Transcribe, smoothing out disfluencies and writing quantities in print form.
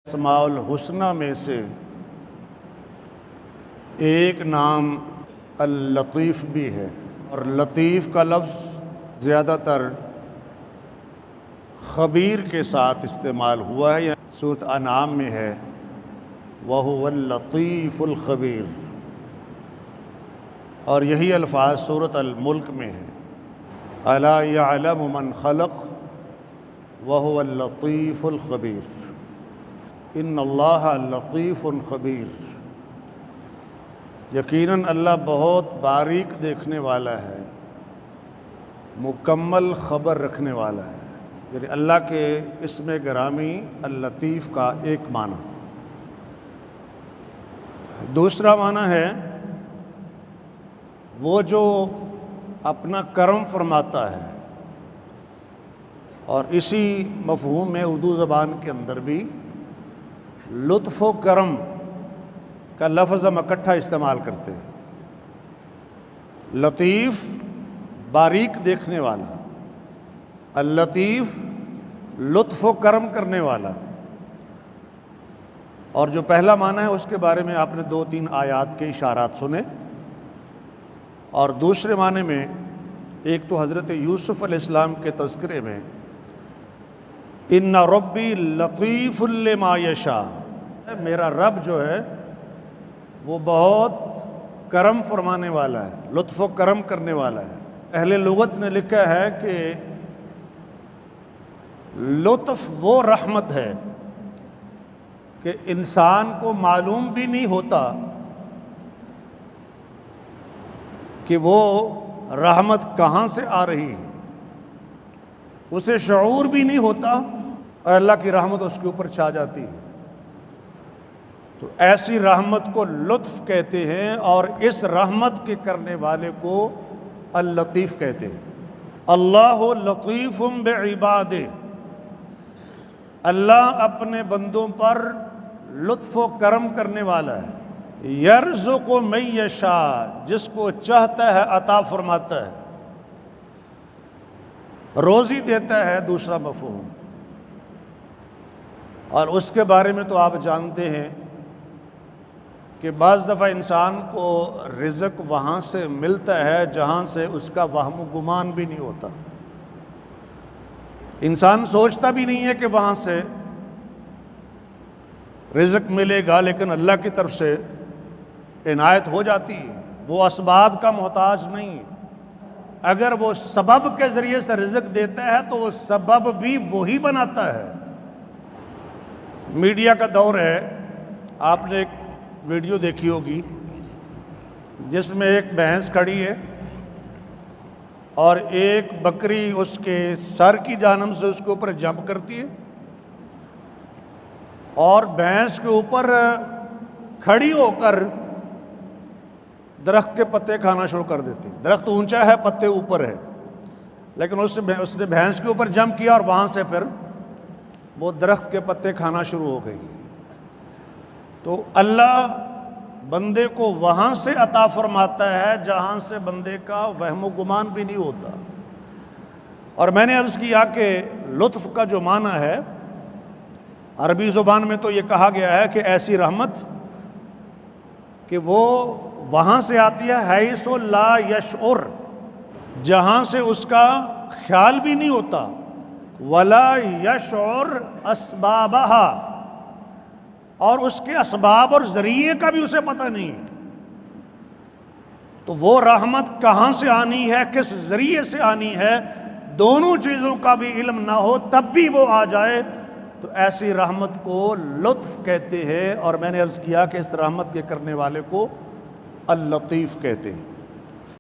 اسماء الحسنہ میں سے ایک نام اللطیف بھی ہے، اور لطیف کا لفظ زیادہ تر خبیر کے ساتھ استعمال ہوا ہے، سورۃ انعام میں ہے وَهُوَ اللطیف الخبیر، اور یہی الفاظ سورۃ الملک میں ہے الا یعلم من خلق وَهُوَ اللطیف الخبیر، ان اللہ لطیف خبیر، یقیناً اللہ بہت باریک دیکھنے والا ہے، مکمل خبر رکھنے والا ہے۔ یعنی اللہ کے اسم گرامی اللطیف کا ایک معنی۔ دوسرا معنی ہے وہ جو اپنا کرم فرماتا ہے، اور اسی مفہوم میں اردو زبان کے اندر بھی لطف و کرم کا لفظ ہم اکٹھا استعمال کرتے ہیں۔ لطیف باریک دیکھنے والا، اللطیف لطف و کرم کرنے والا۔ اور جو پہلا معنی ہے اس کے بارے میں آپ نے 2-3 آیات کے اشارات سنے، اور دوسرے معنی میں ایک تو حضرت یوسف علیہ السلام کے تذکرے میں ان ربی لطیف لما یشاء، میرا رب جو ہے وہ بہت کرم فرمانے والا ہے، لطف و کرم کرنے والا ہے۔ اہل لغت نے لکھا ہے کہ لطف وہ رحمت ہے کہ انسان کو معلوم بھی نہیں ہوتا کہ وہ رحمت کہاں سے آ رہی ہے، اسے شعور بھی نہیں ہوتا، اور اللہ کی رحمت اس کے اوپر چھا جاتی ہے۔ تو ایسی رحمت کو لطف کہتے ہیں، اور اس رحمت کے کرنے والے کو اللطیف کہتے ہیں۔ اللہ لطیف بعبادہ، اللہ اپنے بندوں پر لطف و کرم کرنے والا ہے۔ یرزق من یشاء، جس کو چاہتا ہے عطا فرماتا ہے، روزی دیتا ہے دوسرا مفہوم۔ اور اس کے بارے میں تو آپ جانتے ہیں کہ بعض دفعہ انسان کو رزق وہاں سے ملتا ہے جہاں سے اس کا وہم و گمان بھی نہیں ہوتا، انسان سوچتا بھی نہیں ہے کہ وہاں سے رزق ملے گا، لیکن اللہ کی طرف سے عنایت ہو جاتی ہے۔ وہ اسباب کا محتاج نہیں ہے، اگر وہ سبب کے ذریعے سے رزق دیتا ہے تو وہ سبب بھی وہی بناتا ہے۔ میڈیا کا دور ہے، آپ نے ایک ویڈیو دیکھی ہوگی جس میں ایک بھینس کھڑی ہے اور ایک بکری اس کے سر کی جانب سے اس کے اوپر جمپ کرتی ہے، اور بھینس کے اوپر کھڑی ہو کر درخت کے پتے کھانا شروع کر دیتی ہے۔ درخت اونچا ہے، پتے اوپر ہے، لیکن اس نے بھینس کے اوپر جمپ کیا، اور وہاں سے پھر وہ درخت کے پتے کھانا شروع ہو گئی۔ تو اللہ بندے کو وہاں سے عطا فرماتا ہے جہاں سے بندے کا وہم و گمان بھی نہیں ہوتا۔ اور میں نے عرض کیا کہ لطف کا جو معنی ہے عربی زبان میں تو یہ کہا گیا ہے کہ ایسی رحمت کہ وہ وہاں سے آتی ہے حیث لا یشعر، جہاں سے اس کا خیال بھی نہیں ہوتا، ولا یشعر اسبابہا، اور اس کے اسباب اور ذریعے کا بھی اسے پتہ نہیں ہے۔ تو وہ رحمت کہاں سے آنی ہے، کس ذریعے سے آنی ہے، دونوں چیزوں کا بھی علم نہ ہو تب بھی وہ آ جائے، تو ایسی رحمت کو لطف کہتے ہیں۔ اور میں نے عرض کیا کہ اس رحمت کے کرنے والے کو اللطیف کہتے ہیں۔